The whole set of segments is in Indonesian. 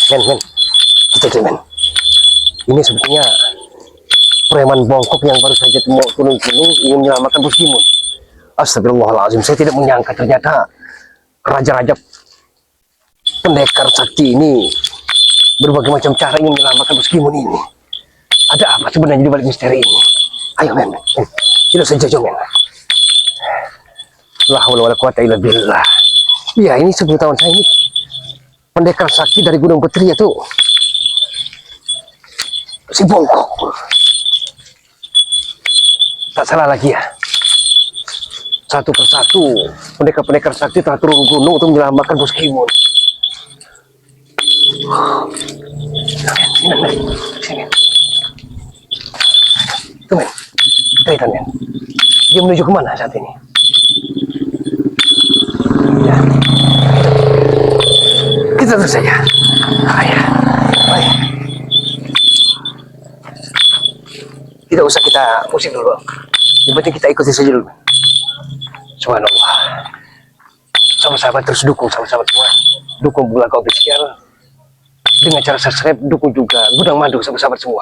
Men. Kita men. Ini sebetulnya preman bongkok yang baru saja mau turun gunung ingin menyelamatkan Bos Gimun. Astagfirullahaladzim, saya tidak menyangka ternyata raja-raja pendekar sakti ini berbagai macam cara ingin menyelamatkan Bos Gimun ini. Ada apa sebenarnya di balik misteri ini? Ayo men. Tidak saja men. La haula wala quwata illa billah. Ya, ini sepengetahuan saya ini pendekar sakti dari Gunung Petri itu si bongkok. Tak salah lagi ya. Satu persatu pendekar-pendekar sakti telah turun gunung untuk menyelamatkan Bos Gimun. Sini. Tuh men, kita lihat men. Dia menuju kemana saat ini? Ya. Kita terus saja. Ayo. Tidak usah kita pusing dulu. Yang penting kita ikuti saja dulu. Subhanallah. Sahabat-sahabat terus dukung sahabat-sahabat semua. Dukung Bulaga Official dengan cara subscribe, dukung juga Gudang Madu sahabat-sahabat semua.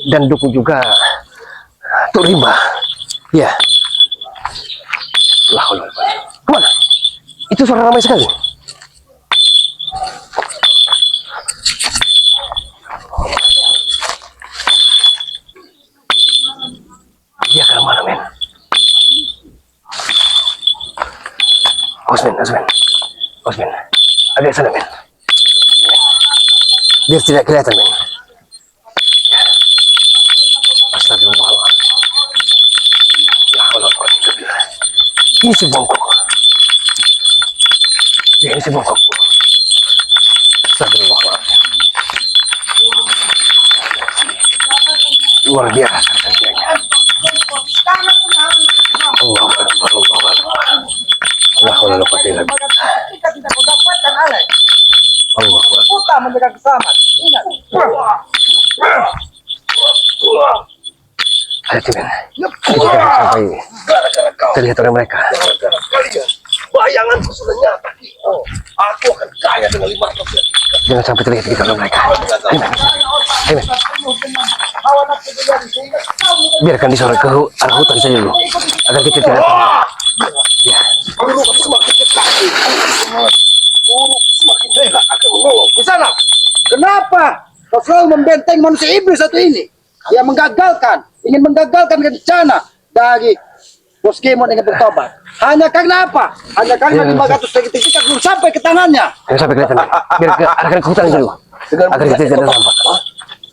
Dan dukung juga Tuk Rimba. Ya. Lah, kemana? Itu suara ramai sekali. Dia ke mana men? Osmen. Ada sana men. Biar tidak kelihatan men. Astagfirullahaladzim. Ini si bongkok. Ya, ini si bongkok. Astagfirullahaladzim. Luar biasa kerjanya. Allah Kita menjaga keselamatan. Ingat. Hati men. Sampai terlihat oleh mereka. Bayanganku sudah nyata. Aku akan kaya dengan 500. Jangan sampai terlihat di dalam mereka. Ayo men. Biarkan disorot ke arah hutan saja dulu, agar kita tidak ya. Guru semakin dekat. Guru semakin dekat akan menolong. Di sana. Kenapa kau selalu membenteng manusia iblis satu ini? Dia ingin menggagalkan rencana dari Bos Gimun ingin bertobat. Hanya karena apa? Hanya karena 500 sertifikat belum sampai ke tangannya. Jangan sampai kelihatan. Biar arahkan ke hutan dulu, agar kita tidak nampak.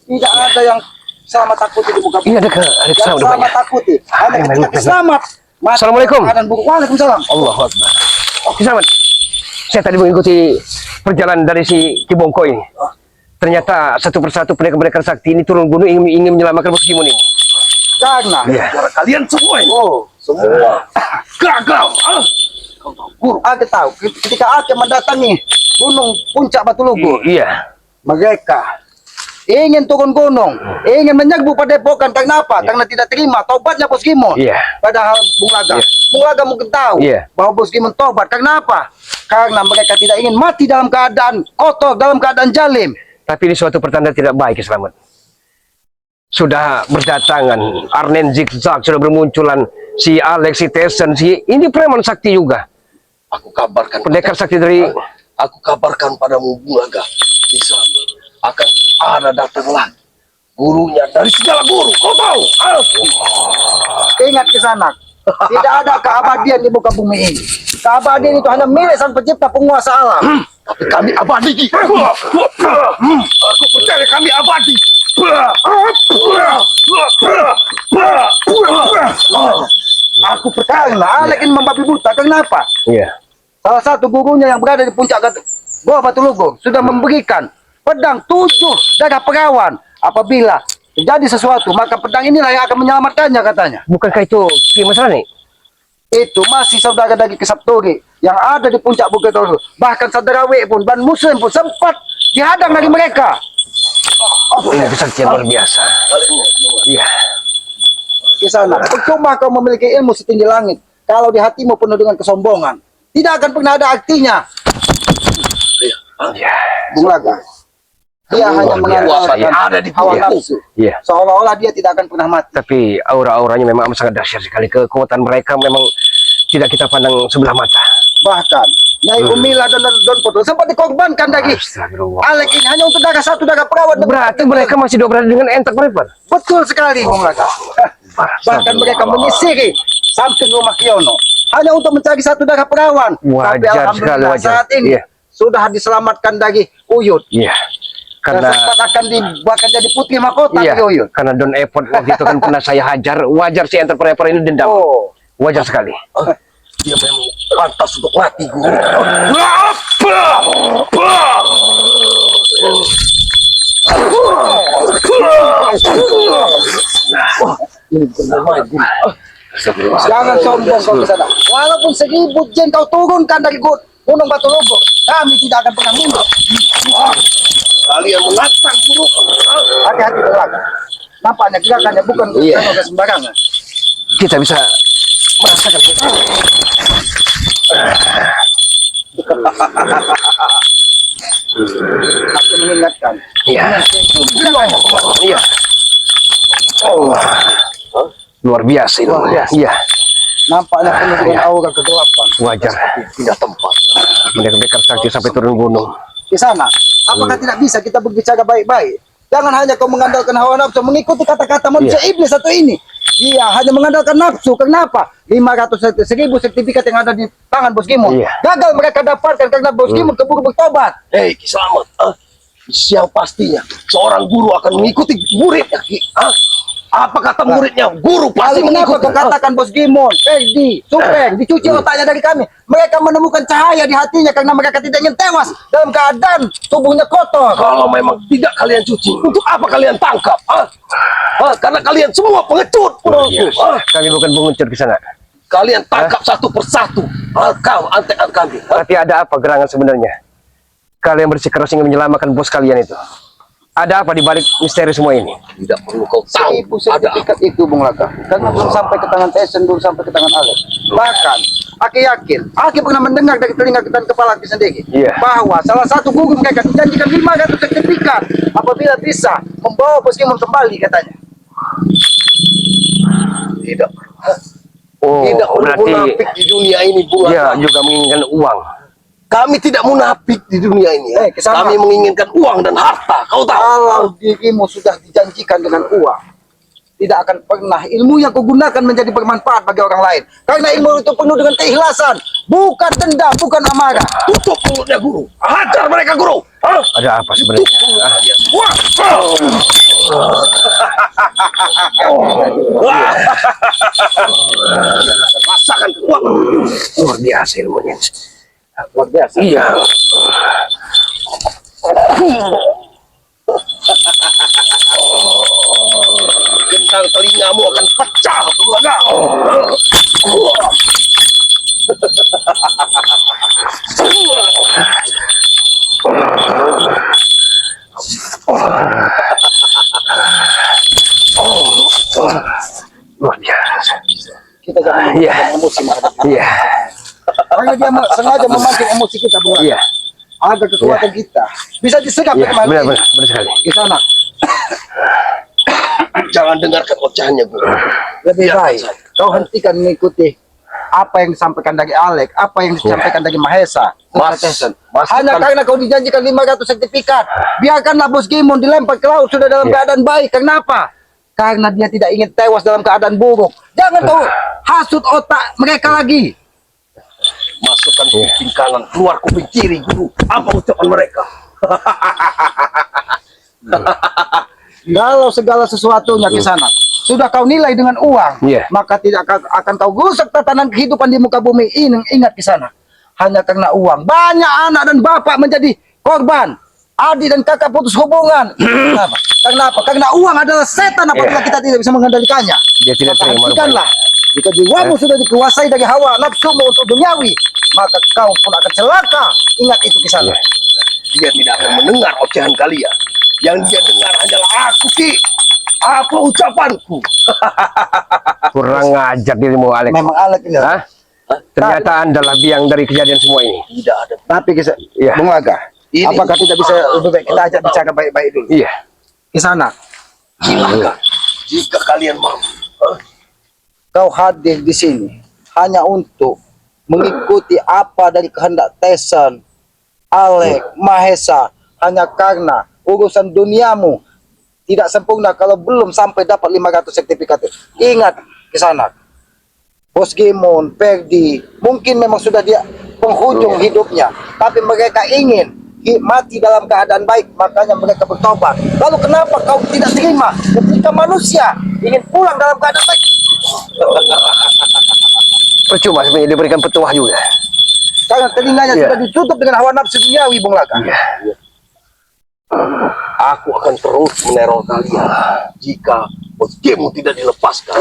Tidak ada yang selamat takuti di muka bumi. Ini ada kesalahan selamat takuti. Hanya ketika selamat. Assalamualaikum. Waalaikumsalam. Allahu Akbar. Selamat. Saya tadi mengikuti perjalanan dari si Kibongko ini. Ternyata satu persatu pendekar-pendekar sakti ini turun gunung ingin menyelamatkan Bos Gimun ini. Karena kalian semua ini. Semua gagal. Guru, aku tahu ketika aku mendatangi gunung puncak Batu Lugur, Iya. mereka ingin turun gunung, ingin menyerbu Padepokan. Karena apa? Karena tidak terima tobatnya Bos Gimun. Padahal Bulaga mungkin tahu bahwa Bos Gimun tobat. Karena apa? Karena mereka tidak ingin mati dalam keadaan kotor, dalam keadaan jalim. Tapi ini suatu pertanda tidak baik ya Selamat. Sudah berdatangan Arnen Zigzag, sudah bermunculan si Alex, si Tesen, si ini preman sakti juga. Aku kabarkan pendekar sakti dari. Aku kabarkan padamu Bulaga, di sana akan ada datang lagi gurunya dari segala guru. Kau tahu? Ingat ke sana. Tidak ada keabadian di muka bumi ini. Keabadian itu hanya milik Sang Pencipta, penguasa alam. Tapi kami abadi. Aku percaya kami abadi. Aku percaya Alek ingin membabi buta. Kenapa? Salah satu gurunya yang berada di puncak Gua Batu Lugur sudah memberikan pedang 7 dada perawan. Apabila terjadi sesuatu, maka pedang inilah yang akan menyelamatkannya katanya. Bukankah itu Ki Mas Rani? Itu masih saudara dari Kesapturi yang ada di puncak Bukit Toru. Bahkan saudara W pun dan Muslim pun sempat dihadang dari mereka. Ini kesaktian luar biasa. Iya. Di sana, percuma kau memiliki ilmu setinggi langit. Kalau di hatimu penuh dengan kesombongan, tidak akan pernah ada artinya. Iya. Bulaga, Dia hanya mengandalkan Yang ada di hawa tubuhku. nafsu. Iya. Seolah-olah dia tidak akan pernah mati. Tapi aura-auranya memang amat sangat dahsyat sekali. Kekuatan mereka memang tidak kita pandang sebelah mata. Bahkan Nyai Umila dan Don Podol sempat dikorbankan lagi. Astagfirullah. Alek ini hanya untuk darah satu darah perawat. Berarti mereka masih diobrol dengan entak mereka. Betul sekali, Bung Laka. Bahkan mereka menyisiri samping rumah Kiono hanya untuk mencari satu darah perawan. Tapi Wajar sekali, alhamdulillah wajar. saat ini Iya. sudah diselamatkan dari Uyut. Iya. Dan Karena sempat akan dibuatkan jadi putri mahkota iya, dari Uyut. karena Don Epot waktu itu kan pernah saya hajar. Wajar si entak mereka ini dendam. Oh, Wajar sekali. Dia memang pantas untuk mati, Guru. ini benar. Jangan sombong kau ke sana. Walaupun 1000 jen kau turunkan dari Gunung Batu Lobo, kami tidak akan pernah mundur. Kalian menantang, Guru. Hati-hati belakang. Nampaknya gerakannya bukan Iya. tenaga sembarangan. Kita bisa merasakan Aku mengingatkan. Iya. Iya. Oh. Luar biasa itu. Luar biasa. Iya. Nampaknya penuh dengan aura kegelapan. Wajar. Pindah tempat. Pendekar sakti sampai turun gunung. Di sana, apakah tidak bisa kita berbicara baik-baik? Jangan hanya kau mengandalkan hawa nafsu, mengikuti kata-kata manusia iblis satu ini. Dia hanya mengandalkan nafsu. Kenapa? 500.000 sertifikat yang ada di tangan Bos Gimon. Iya. Gagal mereka dapatkan karena Bos Gimon keburu bertobat. Hei, Ki Slamet. Siang pastinya seorang guru akan mengikuti muridnya, Ki. Apa kata muridnya? Guru pasti Lalu kenapa mengikuti. kau katakan Bos Gimon, Ferdi, Supeng, dicuci otaknya dari kami? Mereka menemukan cahaya di hatinya karena mereka tidak ingin tewas dalam keadaan tubuhnya kotor. Kalau memang tidak kalian cuci, untuk apa kalian tangkap? Karena kalian semua pengecut. Kami bukan pengecut ke sana. Kalian tangkap satu persatu. Kau antek kami. Tapi ada apa gerangan sebenarnya? Kalian bersikeras ingin menyelamatkan bos kalian itu. Ada apa di balik misteri semua ini? Tidak perlu kau tahu. 1000 sertifikat itu, Bung Laka. Karena belum sampai ke tangan Tesen, belum sampai ke tangan Alek. Bahkan, Aki yakin, Aki pernah mendengar dari telinga dan kepala Aki sendiri, Iya. bahwa salah satu guru mereka dijanjikan 500 sertifikat apabila bisa membawa Bos Gimon kembali, katanya. Tidak. Oh, Tidak perlu berarti munafik di dunia ini, Bung. dia juga menginginkan uang. Kami tidak munafik di dunia ini. kesana. Kami menginginkan uang dan harta. Kau tahu? Kalau dirimu sudah dijanjikan dengan uang, tidak akan pernah ilmu yang kau gunakan menjadi bermanfaat bagi orang lain. Karena ilmu itu penuh dengan keikhlasan, bukan dendam, bukan amarah. Tutup mulutnya, Guru. Hajar mereka, Guru. Ada apa sebenarnya? Kalian semua. Rasakan kekuatan. Luar biasa ilmunya. Luar biasa. Iya. Gendang telingamu akan pecah, keluarga. Luar biasa. Kita jangan Iya. memancing emosi, Mas. Iya. Karena dia sengaja memancing emosi kita, Bung. Iya. Agar kekuatan kita bisa diserap Iya. dengan Benar, benar, benar sekali. di sana. Jangan dengarkan ocehannya, Guru. Lebih Biarkan baik saja. kau hentikan mengikuti apa yang disampaikan dari Alek, apa yang disampaikan dari Mahesa. Hanya karena kau dijanjikan 500 sertifikat, biarkanlah Bos Gimon dilempar ke laut sudah dalam Iya. keadaan baik. Kenapa? Karena dia tidak ingin tewas dalam keadaan buruk. Jangan kau hasut otak mereka lagi. Masukkan kuping kanan, keluar kuping kiri, Guru. Apa ucapan mereka? Kalau segala sesuatunya ke sana sudah kau nilai dengan uang, Iya. maka tidak akan kau rusak tatanan kehidupan di muka bumi ini. Ingat ke sana, hanya karena uang banyak anak dan bapak menjadi korban, adik dan kakak putus hubungan. Kenapa? Karena apa? Karena uang adalah setan apabila Iya. kita tidak bisa mengendalikannya. Dia tidak Maka terima hentikanlah. Jika jiwamu sudah dikuasai dari hawa nafsumu untuk duniawi, maka kau pun akan celaka. Ingat itu ke sana. Iya. Dia tidak akan mendengar ocehan kalian. Yang dia dengar hanyalah aku, Ki. Apa ucapanku? Kurang ngajar dirimu, Alex. Memang Alek ini. Hah? Ternyata Anda lah biang dari kejadian semua ini. Tidak ada. Tapi Iya. Bung Laga, Ini. Apakah tidak bisa lebih baik kita ajak bicara baik-baik dulu? Iya. Kisanak, Silakan. Jika kalian mau. kau hadir di sini hanya untuk mengikuti apa dari kehendak Tesan, Alek, Mahesa, hanya karena urusan duniamu tidak sempurna kalau belum sampai dapat 500 sertifikat. Ingat, Kisanak, Bos Gimon, Ferdi, mungkin memang sudah dia penghujung hidupnya, tapi mereka ingin mati dalam keadaan baik, makanya mereka bertobat. Lalu kenapa kau tidak terima ketika manusia ingin pulang dalam keadaan baik? Percuma sebenarnya diberikan petuah juga. Karena telinganya Iya. sudah ditutup dengan hawa nafsu duniawi, Bung Laka. Iya. Aku akan terus meneror kalian jika bosmu tidak dilepaskan.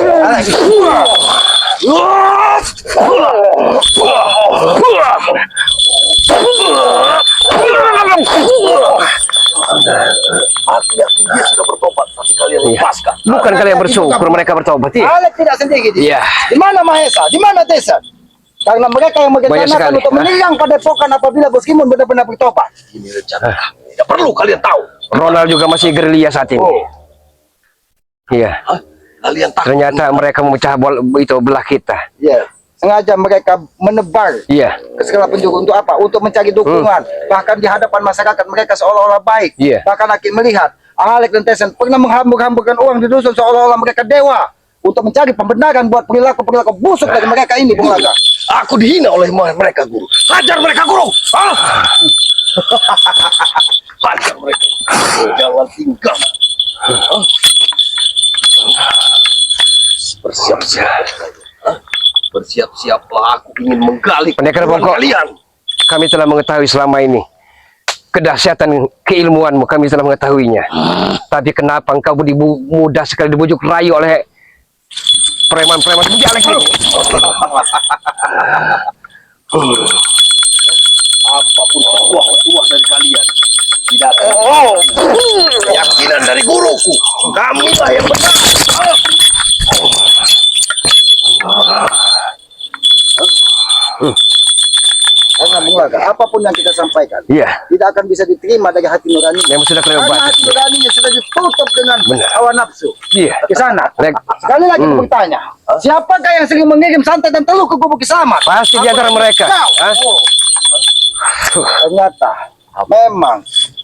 Aku yakin dia sudah bertobat, tapi kalian lepaskan. Bukan kalian bersyukur mereka bertobat ya? Alek tidak sendiri di Iya. Di mana Mahesa? Di mana Tesan? Karena mereka yang Banyak merencanakan sekali. untuk menyerang padepokan apabila Bos Gimon benar-benar bertobat. Ini rencana kami. Tidak perlu kalian tahu. Ronald juga masih gerilya saat ini. Oh, Iya. hah? Kalian takut? Ternyata mereka memecah itu belah kita. Iya. Sengaja mereka menebar Iya. ke segala penjuru untuk apa? Untuk mencari dukungan. Bahkan di hadapan masyarakat mereka seolah-olah baik. Iya. Bahkan Hakim melihat Alek dan Tesan pernah menghambur-hamburkan uang di dusun seolah-olah mereka dewa untuk mencari pembenaran buat perilaku-perilaku busuk dari mereka ini, Bung Laga. Aku dihina oleh mereka, Guru. Hajar mereka, Guru. Ah! Hajar mereka. Jangan tinggal. Hah? Bersiap-siap. Hah? Bersiap-siaplah. Aku ingin menggali Pendekar kekuatan Bongkok. kalian. Kami telah mengetahui selama ini kedahsyatan keilmuanmu, kami telah mengetahuinya. Tapi kenapa engkau mudah sekali dibujuk rayu oleh preman-preman seperti Alex ini? Apapun petuah dari kalian tidak ada keyakinan dari guruku. Kamilah yang benar. Karena Bung Laga, apapun yang kita sampaikan Iya. tidak akan bisa diterima dari hati nurani. Yang sudah kalian Karena bahas. hati nuraninya sudah ditutup dengan Benar. hawa nafsu. Iya. Kisana, Lek- sekali lagi aku bertanya, siapakah yang sering mengirim santet dan telur ke gubuk Kisamat? Pasti di antara mereka. Kau. Hah? Ternyata memang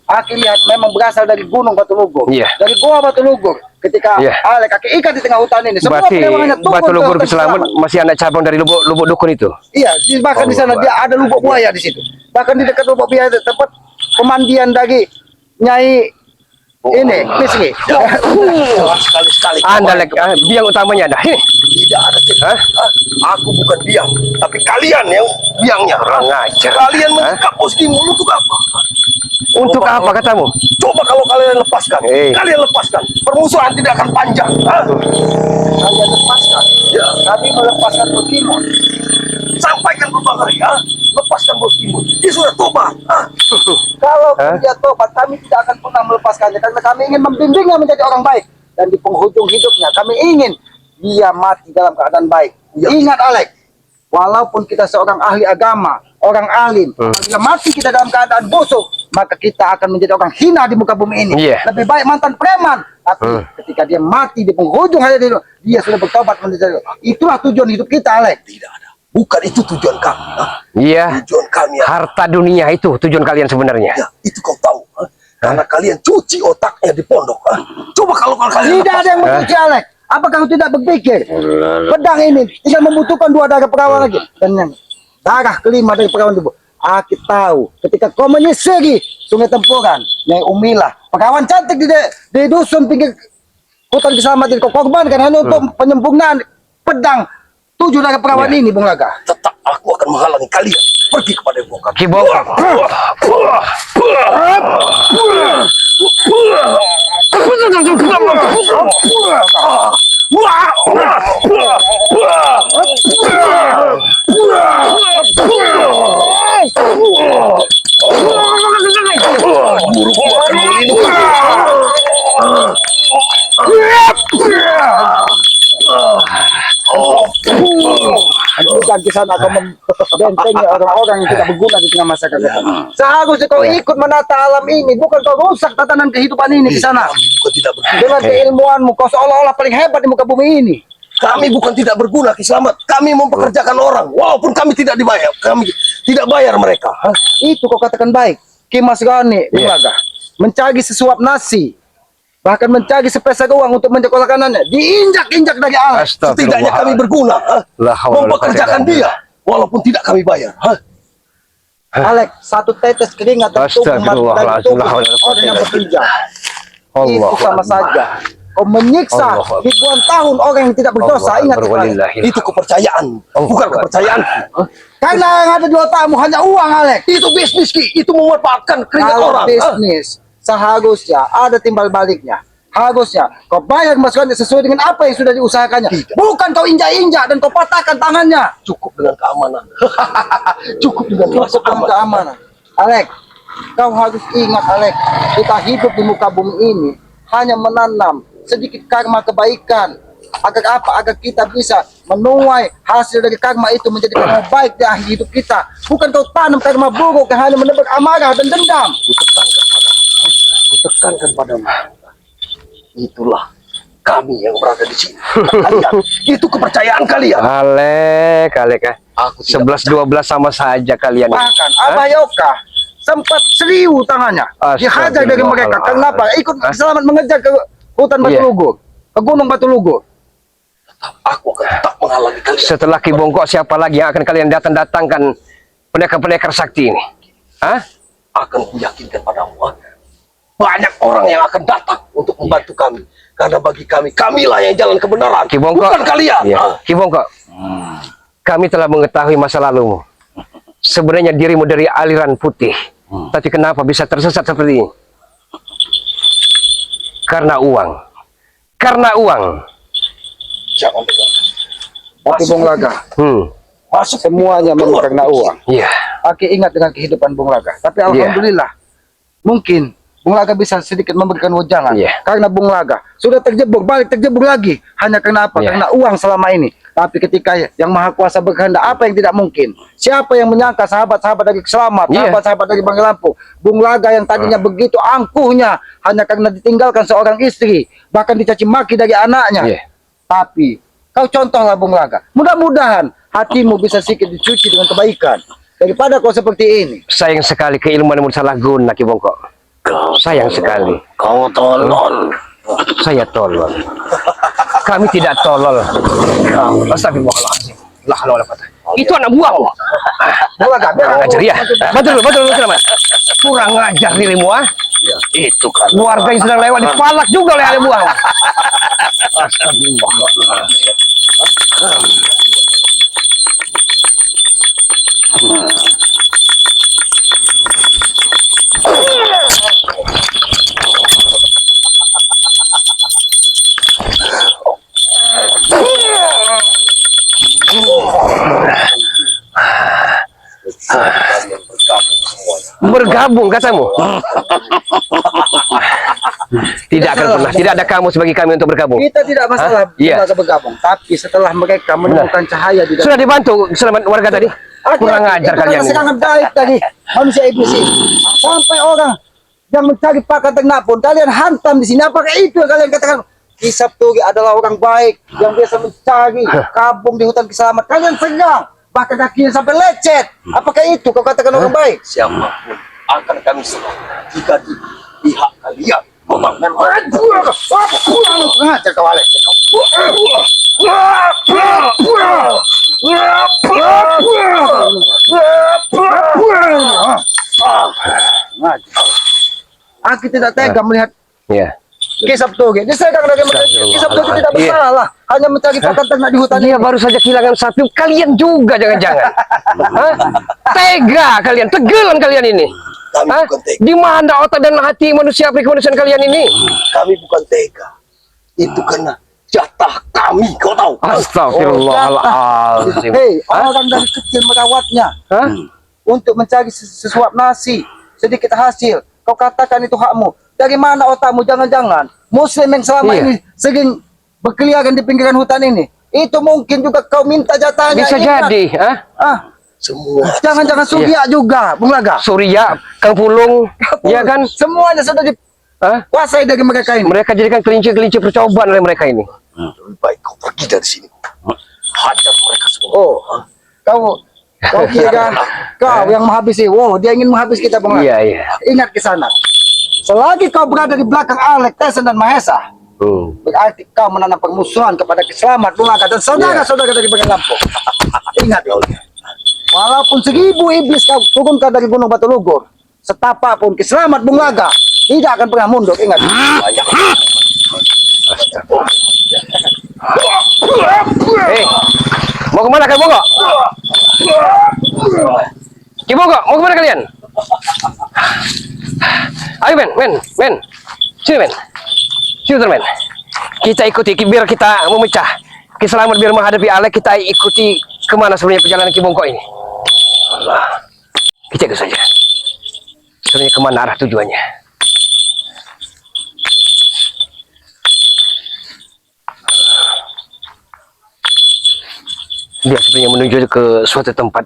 aku lihat memang berasal dari Gunung Batu Lugur, Iya. dari Goa Batu Lugur. Ketika Iya. Alek kaki ikan di tengah hutan ini, semua Berarti perewangannya turun Batu ke Lugur hutan Keselamat Kiselamat. masih anak cabang dari lubuk dukun itu. Iya, bahkan Oh, di sana dia ada lubuk buaya di situ. Bahkan di dekat lubuk buaya itu tempat pemandian dari Nyai ini, Misri. Jangan sekali-sekali. Anda biang utamanya ada. Heh. Tidak ada cerita. Aku bukan biang, tapi kalian yang biangnya. Kurang ajar. Kalian mengikat posisimu untuk apa? Untuk apa katamu? Coba kalau kalian lepaskan, kalian lepaskan. Permusuhan tidak akan panjang. Kalian lepaskan. Ya, Kami melepaskan Bos Gimon. sampaikan berbagai, lepaskan bos timun. Dia sudah tobat. Kalau dia tobat, kami tidak akan pernah melepaskannya karena kami ingin membimbingnya menjadi orang baik. Dan di penghujung hidupnya, kami ingin dia mati dalam keadaan baik. Ya. Ingat, Alek, walaupun kita seorang ahli agama, orang alim, apabila mati kita dalam keadaan busuk, maka kita akan menjadi orang hina di muka bumi ini. Iya. Lebih baik mantan preman. Tapi ketika dia mati di penghujung hayat dia sudah bertobat menjadi. Itulah tujuan hidup kita, Alek. Tidak ada. Bukan itu tujuan kami. Iya. Tujuan kami. Harta dunia itu tujuan kalian sebenarnya. Ya, itu kau tahu. Karena kalian cuci otaknya di pondok. Coba kalau kalian Tidak ada yang mencuci, Alek. Apakah kau tidak berpikir? Pedang ini tinggal membutuhkan 2 darah perawan lagi. Dan yang darah kelima dari perawan tubuh. Aku tahu ketika kau menyisiri Sungai Tempuran, Nyai Umilah, perawan cantik di dusun pinggir hutan Kiselamat ini kau korbankan hanya untuk penyempurnaan pedang 7 darah perawan ini, Bung Laga. tetap aku akan menghalangi kalian pergi kepada ibu kami. Ki Bongkok. Guruku akan melindungi. Hentikan di sana kau membentengi orang-orang yang tidak berguna di tengah masyarakat. Seharusnya kau ikut menata alam ini, bukan kau rusak tatanan kehidupan ini di sana. Kami bukan tidak berguna. Dengan keilmuanmu, kau seolah-olah paling hebat di muka bumi ini. Kami bukan tidak berguna, Ki Slamet. Kami mempekerjakan orang, walaupun kami tidak dibayar. Kami tidak bayar mereka. Itu kau katakan baik. Ki Mas Gani, Bung Laga, mencari sesuap nasi, bahkan mencari sepeser uang untuk menyekolahkannya, diinjak-injak dari alat. Setidaknya kami berguna, mempekerjakan dia, walaupun tidak kami bayar. Alek, satu tetes keringat dari tubuh orang yang berpinjam. Itu sama saja. Kau menyiksa ribuan tahun orang yang tidak berdosa. Ingat, Itu kepercayaan, bukan kepercayaan. karena yang ada di otakmu hanya uang, Alek. Itu bisnis, Ki. Itu memanfaatkan keringat Kalau orang. bisnis, seharusnya ada timbal baliknya. Harusnya kau bayar masukannya sesuai dengan apa yang sudah diusahakannya. Bukan kau injak-injak dan kau patahkan tangannya. Cukup dengan keamanan. Cukup dengan Cukup dengan keamanan. Alek, kau harus ingat, Alek, kita hidup di muka bumi ini hanya menanam sedikit karma kebaikan. Agar apa? Agar kita bisa menuai hasil dari karma itu menjadi karma baik di akhir hidup kita. Bukan kau tanam karma buruk yang hanya menebar amarah dan dendam. Kutekankan padamu. Itulah kami yang berada di sini. Kalian, itu kepercayaan kalian. Alek. Aku tidak 11-12 sama saja kalian. Bahkan Abah Yoka sempat serius tangannya. Dihajar dari mereka. Kenapa? Ikut selamat mengejar ke hutan Batu Lugur, ke Gunung Batu Lugur. Aku akan tak menghalangi kalian. Setelah Ki Bongkok, siapa lagi yang akan kalian datangkan pendekar-pendekar sakti ini? Hah? Akan kuyakinkan padamu. Banyak orang yang akan datang untuk membantu kami. Karena bagi kami, kamilah yang jalan kebenaran. Ki Bongkok, bukan kalian. Iya. Ki Bongkok, kami telah mengetahui masa lalumu. Sebenarnya dirimu dari aliran putih. Tapi kenapa bisa tersesat seperti ini? Karena uang. Karena uang. Jangan dengar. Tapi Bung Laga, Masuk semuanya memang karena uang. Iya. Aki ingat dengan kehidupan Bung Laga. Tapi alhamdulillah, mungkin Bung Laga bisa sedikit memberikan wejangan. Karena Bung Laga sudah terjebak, balik terjebak lagi. Hanya karena apa? Karena uang selama ini. Tapi ketika yang Maha Kuasa berkehendak, apa yang tidak mungkin? Siapa yang menyangka sahabat-sahabat dari Selamat, sahabat-sahabat dari Bang Lampung, Bung Laga yang tadinya begitu angkuhnya, hanya karena ditinggalkan seorang istri, bahkan dicaci maki dari anaknya. Tapi kau contohlah Bung Laga. Mudah-mudahan hatimu bisa sedikit dicuci dengan kebaikan. Daripada kau seperti ini. Sayang sekali keilmuanmu salah guna, Ki Bongkok. Sayang sekali. Kau tolol. Saya tolol. Kami tidak tolol. Astagfirullahaladzim. Itu anak buahmu. Bung Laga, Kurang ajar ya. Betul. Kurang ajar dirimu, ah. Itu kan. Keluarga yang sedang lewat dipalak juga oleh anak buahmu. Astagfirullahaladzim. Bergabung katamu. Tidak akan pernah. Tidak ada kamu sebagai kami untuk bergabung. Kita tidak masalah mereka bergabung. Tapi setelah mereka menemukan cahaya di dalam. Sudah dibantu selamat warga tadi. Kurang ajar kalian ini. Sangat baik tadi manusia iblis ini. Sampai orang yang mencari pakan ternak pun kalian hantam di sini. Apakah itu yang kalian katakan? Ki Sabturi adalah orang baik yang biasa mencari kampung di hutan Kiselamat. Kalian serang, bahkan kakinya sampai lecet. Apakah itu kau katakan orang baik? Siapapun akan kami serang jika di pihak kalian membangun. Ngajar kau Alek. Aku tidak tega melihat Ki Sabturi. Dia serang dari mereka. Ki Sabturi tidak bersalah, hanya mencari pakan ternak di hutan. Dia baru saja kehilangan sapi. Kalian juga jangan-jangan. Tega kalian, tegelan kalian ini. Kami bukan tega. Di mana otak dan hati manusia kemanusiaan kalian ini? Kami bukan tega. Itu karena jatah kami, kau tahu. Astagfirullahaladzim. Hei, orang dari kecil merawatnya untuk mencari sesuap nasi, sedikit hasil. Kau katakan itu hakmu. Dari mana otakmu? Jangan-jangan Muslim yang selama ini sering berkeliaran di pinggiran hutan ini itu mungkin juga kau minta jatahnya. Bisa ingat. jadi, Semua. Jangan-jangan Surya juga, Bung Laga. Surya, Kang Pulung, ya kan? Semuanya sudah dikuasai dari mereka ini. Mereka jadikan kelinci-kelinci percobaan oleh mereka ini. Lebih baik kau pergi dari sini. Hajar mereka semua. Oh, kau kira kau yang menghabisi. Wow, dia ingin menghabis kita, Bung Laga. Iya, iya. Ingat ke sana. Selagi kau berada di belakang Alek, Tyson dan Mahesa, berarti kau menanam permusuhan kepada Keselamat, Bung Laga, dan saudara-saudara dari bagian Lampung. Ingat, walaupun 1000 iblis kau turunkan dari Gunung Batu Lugur, setapak pun Keselamat, Bung Laga tidak akan pernah mundur. Ingat. Mau kemana kalian, Bongko? Bongko, mau kemana kalian? Ayo men, sini men, men. Kita ikuti biar kita memecah. Keselamat biar menghadapi Alek, kita ikuti kemana sebenarnya perjalanan Ki Bongko ini. Allah. Kita ikut saja. Sebenarnya kemana arah tujuannya? Dia sebenarnya menuju ke suatu tempat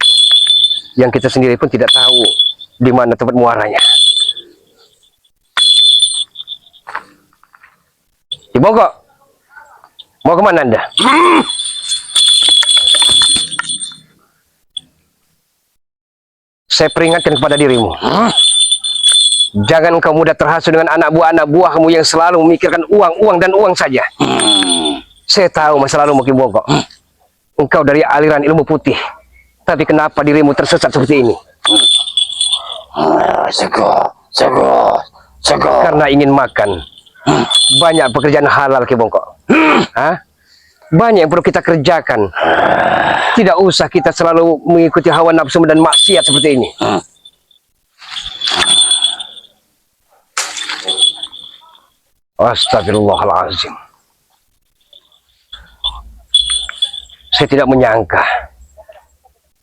yang kita sendiri pun tidak tahu di mana tempat muaranya. Ki Bongko, mau kemana Anda? Saya peringatkan kepada dirimu. Jangan engkau mudah terhasut dengan anak buahmu yang selalu memikirkan uang dan uang saja. Saya tahu masa lalumu, Ki Bongko. Engkau dari aliran ilmu putih. Tapi kenapa dirimu tersesat seperti ini? Karena ingin makan. Banyak pekerjaan halal, Ki Bongko. Banyak yang perlu kita kerjakan. Tidak usah kita selalu mengikuti hawa nafsu dan maksiat seperti ini. Astagfirullahaladzim. Saya tidak menyangka.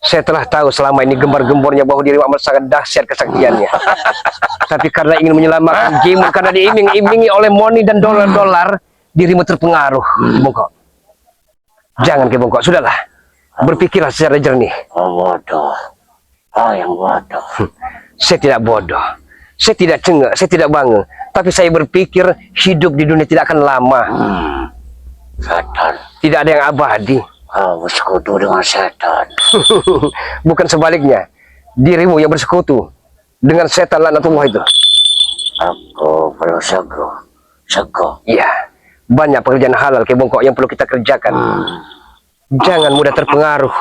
Saya telah tahu selama ini gembar-gembornya bahwa diri amat sangat dahsyat kesaktiannya. Tapi karena ingin menyelamatkan Jimur, karena diiming-imingi oleh money dan dolar-dolar, dirimu terpengaruh, Ki Bongko. Jangan, Ki Bongko, sudahlah. Berpikirlah secara jernih. Bodoh. Yang bodoh. Saya tidak bodoh. Saya tidak cengek, saya tidak bangga. Tapi saya berpikir hidup di dunia tidak akan lama. Setan. Tidak ada yang abadi. Bersekutu dengan setan. Bukan sebaliknya. Dirimu yang bersekutu dengan setan laknatullah itu. Aku perlu sego. Iya. Banyak pekerjaan halal, Ki Bongko, yang perlu kita kerjakan. Jangan mudah terpengaruh.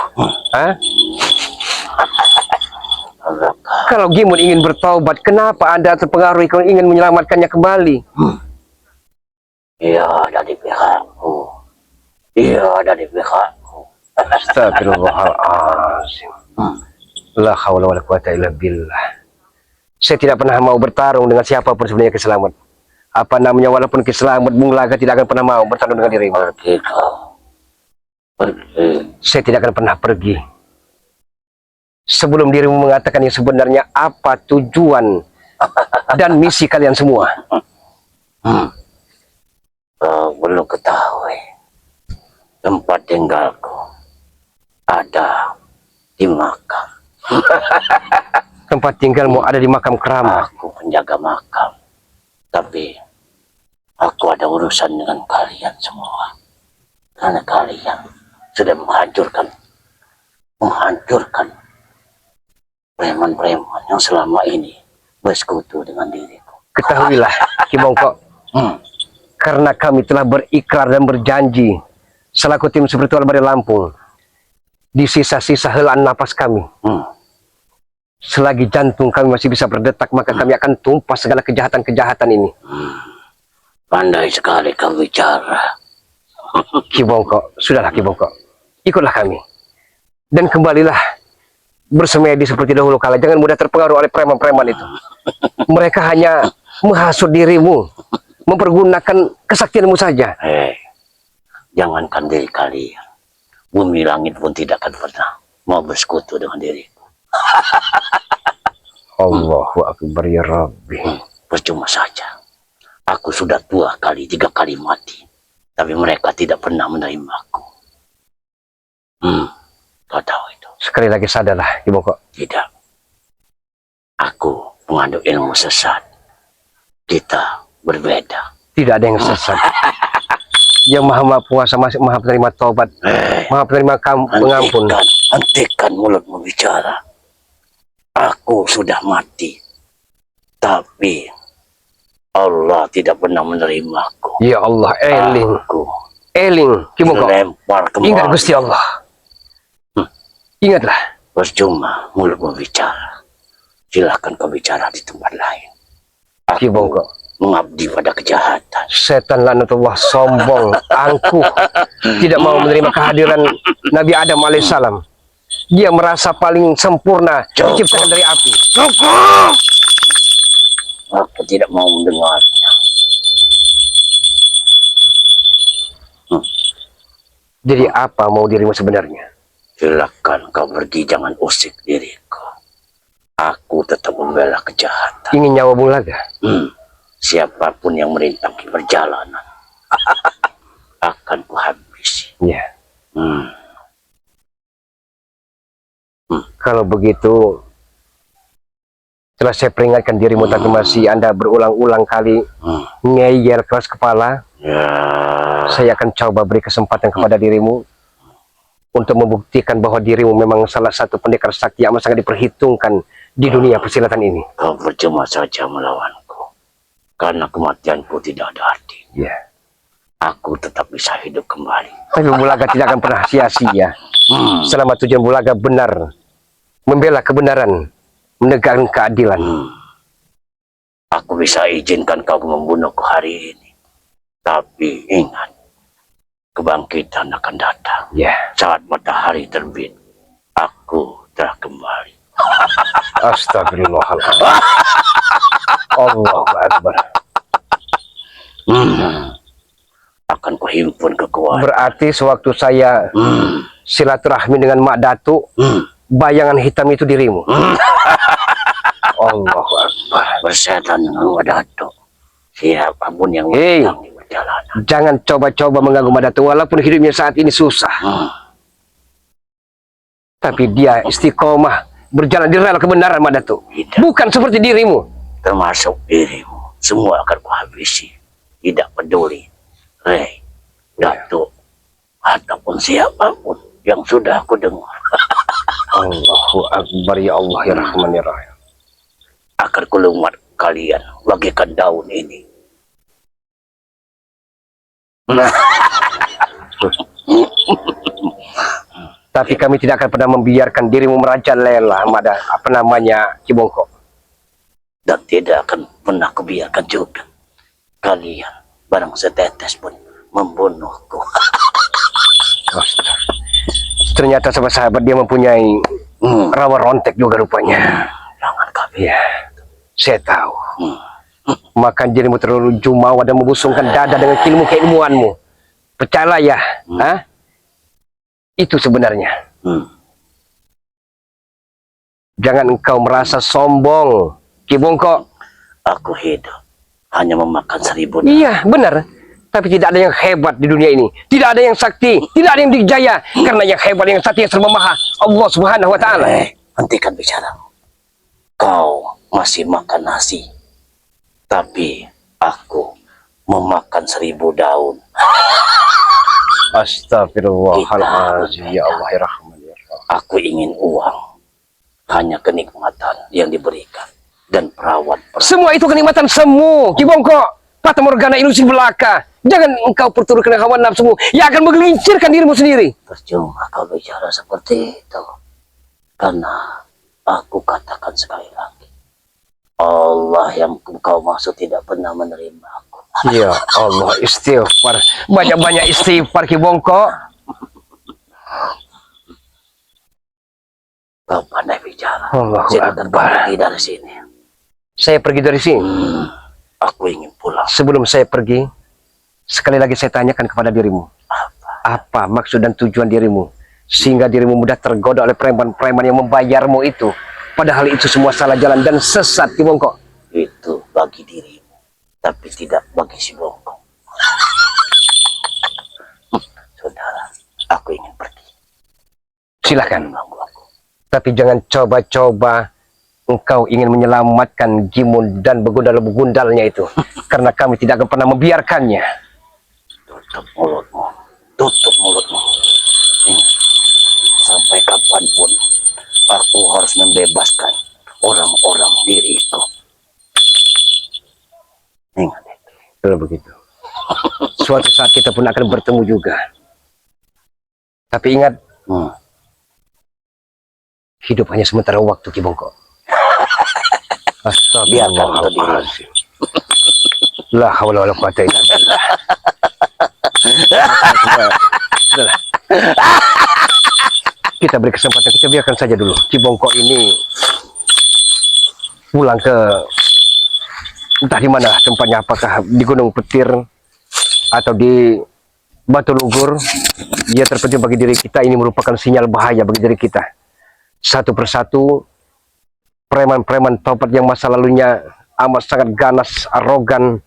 Kalau Gimun ingin bertaubat, kenapa Anda terpengaruh ingin menyelamatkannya kembali? Ia ada di pihakku. Astagfirullahaladzim. La haula wala quwata illa billah. Saya tidak pernah mau bertarung dengan siapapun sebenarnya Keselamat. Apa namanya, walaupun Keselamat, Bung Laga tidak akan pernah mau bertarung dengan dirimu. Pergi kau. Pergi. Saya tidak akan pernah pergi sebelum dirimu mengatakan yang sebenarnya apa tujuan dan misi kalian semua. Kau belum ketahui. Tempat tinggalku ada di makam. Tempat tinggalmu ada di makam keramat. Aku penjaga makam. Tapi aku ada urusan dengan kalian semua. Karena kalian sudah menghancurkan preman-preman yang selama ini bersekutu dengan diriku. Ketahuilah, Ki Bongko, karena kami telah berikrar dan berjanji selaku tim spiritual Bari Lampung, di sisa-sisa helaan napas kami, selagi jantung kami masih bisa berdetak, maka kami akan tumpas segala kejahatan-kejahatan ini. Pandai sekali kau bicara. Ki Bongko, sudahlah Ki Bongko, ikutlah kami dan kembalilah bersemedi seperti dahulu kala. Jangan mudah terpengaruh oleh preman-preman itu. Mereka hanya menghasut dirimu, mempergunakan kesaktianmu saja. Jangankan diri kalian, bumi langit pun tidak akan pernah mau bersekutu dengan diriku. Allahu Akbar ya Rabbi. Percuma saja. Aku sudah 3 kali mati, tapi mereka tidak pernah menerimaku. Kau tahu itu? Sekali lagi sadarlah, Ki Bongko. Tidak. Aku mengandung ilmu sesat. Kita berbeda. Tidak ada yang sesat. Yang maha puasa, masih maha penerima taubat, maha penerima pengampun. Hentikan mulutmu bicara. Aku sudah mati. Tapi Allah tidak pernah menerimaku. Ya Allah, eling. Aku Eling, Ki Bongko. dilempar kembali. Ingat Gusti Allah. Ingatlah. Percuma mulutmu bicara. Silahkan kau bicara di tempat lain. Ki Bongko. Mengabdi pada kejahatan. Setan laknatullah, sombong, angkuh, tidak mau menerima kehadiran Nabi Adam alaihissalam. Dia merasa paling sempurna diciptakan dari api. Cukup! Aku tidak mau mendengarnya. Jadi apa mau dirimu sebenarnya? Silakan kau pergi, jangan usik diriku. Aku tetap membela kejahatan. Ingin nyawa Bulaga? Siapapun yang merintangi perjalanan akan kuhabisi. Ya. Hmm. Kalau begitu, setelah saya peringatkan dirimu, tapi masih Anda berulang-ulang kali ngeyel keras kepala, Ya. saya akan coba beri kesempatan kepada dirimu untuk membuktikan bahwa dirimu memang salah satu pendekar sakti yang sangat diperhitungkan di dunia persilatan ini. Kau percuma saja melawanku, karena kematianku tidak ada arti. Ya. Aku tetap bisa hidup kembali. Tapi Bulaga tidak akan pernah sia-sia. Selama tujuan Bulaga benar, membela kebenaran, menegakkan keadilan. Aku bisa izinkan kau membunuhku hari ini. Tapi ingat, kebangkitan akan datang. Ya. Saat matahari terbit, aku telah kembali. Astagfirullahaladzim. Allahu Akbar. Akan kuhimpun kekuatan. Berarti sewaktu saya silaturahmi dengan Mak Datuk, bayangan hitam itu dirimu. Allahu Akbar. Bersetan dengan Datuk. Siapapun yang datang di perjalanan. Jangan coba-coba mengganggu Mak Datuk, walaupun hidupnya saat ini susah. Tapi dia istiqomah, berjalan di rel kebenaran, Mak Datuk. Tidak. Bukan seperti dirimu. Termasuk dirimu. Semua akan kuhabisi. Tidak peduli Rey, Datuk, ataupun siapapun yang sudah aku dengar. Allahu Akbar, ya Allah, ya Rahman, ya Rahim. Akan kulumat kalian bagikan daun ini. Tapi kami tidak akan pernah membiarkan dirimu merajalela, apa namanya, Ki Bongko. Dan tidak akan pernah kubiarkan juga kalian barang setetes pun membunuhku. Ternyata sahabat-sahabat dia mempunyai rawa rontek juga rupanya. Jangan kami. Ya, saya tahu. Makan dirimu terlalu jumawa dan membusungkan dada dengan keilmuanmu. Percayalah ya, itu sebenarnya. Jangan engkau merasa sombong, Ki Bongko. Aku hidup hanya memakan 1000 daun. Iya, benar. Tapi tidak ada yang hebat di dunia ini. Tidak ada yang sakti, tidak ada yang dijaya. Karena yang hebat, yang sakti, yang serba maha, Allah Subhanahu wa Ta'ala. Hentikan bicara. Kau masih makan nasi, tapi aku memakan 1000 daun. Astagfirullahaladzim, ya Allah, ya Rahman, ya Rahim. Aku ingin uang, hanya kenikmatan yang diberikan dan perawat. Semua itu kenikmatan semu, Ki Bongko. Fata morgana, ilusi belaka. Jangan engkau perturutkan hawa nafsumu yang akan menggelincirkan dirimu sendiri. Percuma kau bicara seperti itu, karena aku katakan sekali lagi, Allah yang kau maksud tidak pernah menerima aku. Ya Allah, istighfar. Banyak-banyak istighfar, Ki Bongko. Kau pandai bicara. Allahu Silakan kau Akbar. pergi dari sini. Saya pergi dari sini. Aku ingin pulang. Sebelum saya pergi, sekali lagi saya tanyakan kepada dirimu. Apa maksud dan tujuan dirimu? Sehingga dirimu mudah tergoda oleh preman-preman yang membayarmu itu. Padahal itu semua salah jalan dan sesat, Ki Bongko. Itu bagi dirimu, tapi tidak bagi si Bongko. Saudara, aku ingin pergi. Silakan. mengganggu aku. Tapi jangan coba-coba engkau ingin menyelamatkan Gimun dan begundal-begundalnya itu. Karena kami tidak akan pernah membiarkannya. Tutup mulutmu. Tutup mulutmu. Ingat, sampai kapanpun aku harus membebaskan orang-orang diriku. Ingat itu. Kalau begitu. Suatu saat kita pun akan bertemu juga. Tapi ingat, hidup hanya sementara waktu, Ki Bongko. Biarkan untuk diri. La haula wala quwata illa billah. Sudahlah. Kita beri kesempatan, kita biarkan saja dulu Ki Bongko ini pulang ke entah di mana tempatnya, apakah di Gunung Petir atau di Batu Lugur. Ya, terpenting bagi diri kita ini merupakan sinyal bahaya bagi diri kita. Satu persatu preman-preman topat yang masa lalunya amat sangat ganas, arogan,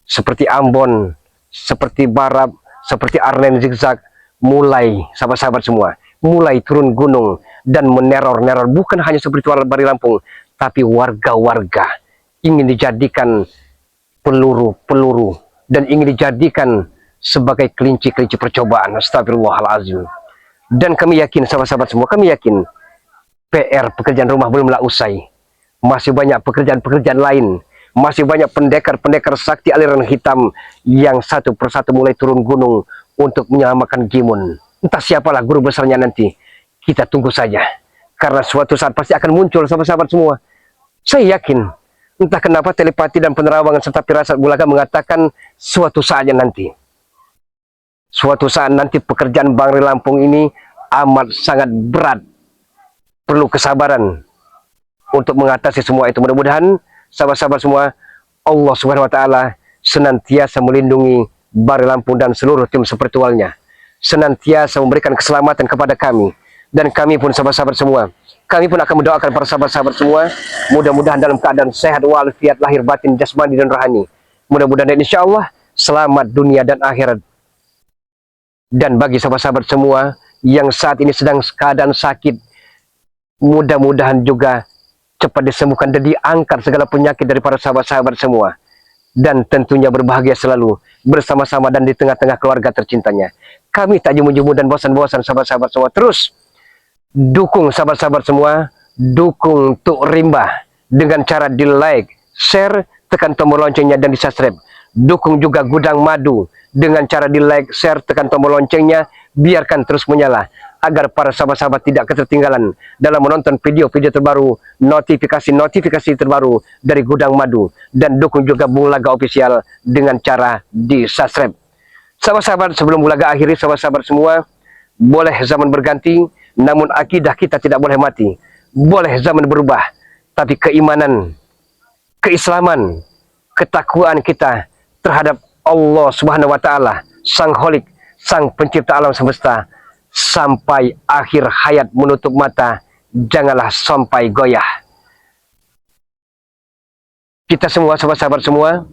seperti Ambon, seperti Barab, seperti Arlen Zigzag, mulai sahabat-sahabat semua, mulai turun gunung dan meneror-neror bukan hanya seperti warga Bari Lampung, tapi warga-warga ingin dijadikan peluru-peluru dan ingin dijadikan sebagai kelinci-kelinci percobaan. Astagfirullahalazim. Dan kami yakin, sahabat-sahabat semua, kami yakin PR pekerjaan rumah belumlah usai. Masih banyak pekerjaan-pekerjaan lain. Masih banyak pendekar-pendekar sakti aliran hitam yang satu persatu mulai turun gunung untuk menyelamatkan Gimun. Entah siapalah guru besarnya nanti. Kita tunggu saja. Karena suatu saat pasti akan muncul, sahabat-sahabat semua. Saya yakin, entah kenapa telepati dan penerawangan serta firasat bulaga mengatakan suatu saatnya nanti. Suatu saat nanti pekerjaan Bang Ri Lampung ini amat sangat berat. Perlu kesabaran untuk mengatasi semua itu. Mudah-mudahan sahabat-sahabat semua, Allah Subhanahu wa taala senantiasa melindungi Bang Ri Lampung dan seluruh tim spiritualnya. Senantiasa memberikan keselamatan kepada kami. Dan kami pun sahabat-sahabat semua, kami pun akan mendoakan para sahabat-sahabat semua, mudah-mudahan dalam keadaan sehat walafiat lahir batin jasmani dan rohani. Mudah-mudahan dan insya Allah selamat dunia dan akhirat. Dan bagi sahabat-sahabat semua yang saat ini sedang keadaan sakit, mudah-mudahan juga cepat disembuhkan dan diangkat segala penyakit dari para sahabat-sahabat semua. Dan tentunya berbahagia selalu bersama-sama dan di tengah-tengah keluarga tercintanya. Kami tak jemu-jemu dan bosan-bosan sahabat-sahabat semua. Terus dukung sahabat-sahabat semua, dukung Tuk Rimba dengan cara di like, share, tekan tombol loncengnya dan di subscribe. Dukung juga Gudang Madu dengan cara di like, share, tekan tombol loncengnya, biarkan terus menyala agar para sahabat-sahabat tidak ketertinggalan dalam menonton video-video terbaru, notifikasi-notifikasi terbaru dari Gudang Madu. Dan dukung juga Bulaga Official dengan cara di subscribe. Sahabat-sahabat, sebelum Bulaga akhiri, sahabat-sahabat semua, boleh zaman berganti, namun akidah kita tidak boleh mati. Boleh zaman berubah, tapi keimanan, keislaman, ketakwaan kita terhadap Allah Subhanahu wa taala, Sang Holik, Sang Pencipta alam semesta, sampai akhir hayat menutup mata, janganlah sampai goyah. Kita semua, sahabat-sahabat semua,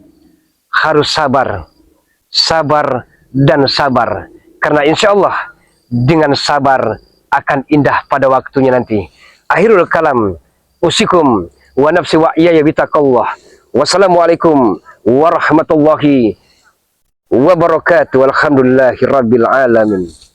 harus sabar, sabar dan sabar. Karena insya Allah dengan sabar akan indah pada waktunya nanti. Akhirul kalam, usikum wa nafsi wa iyaya bitaqallah. Wassalamualaikum warahmatullahi wabarakatuh. Alhamdulillahi rabbil alamin.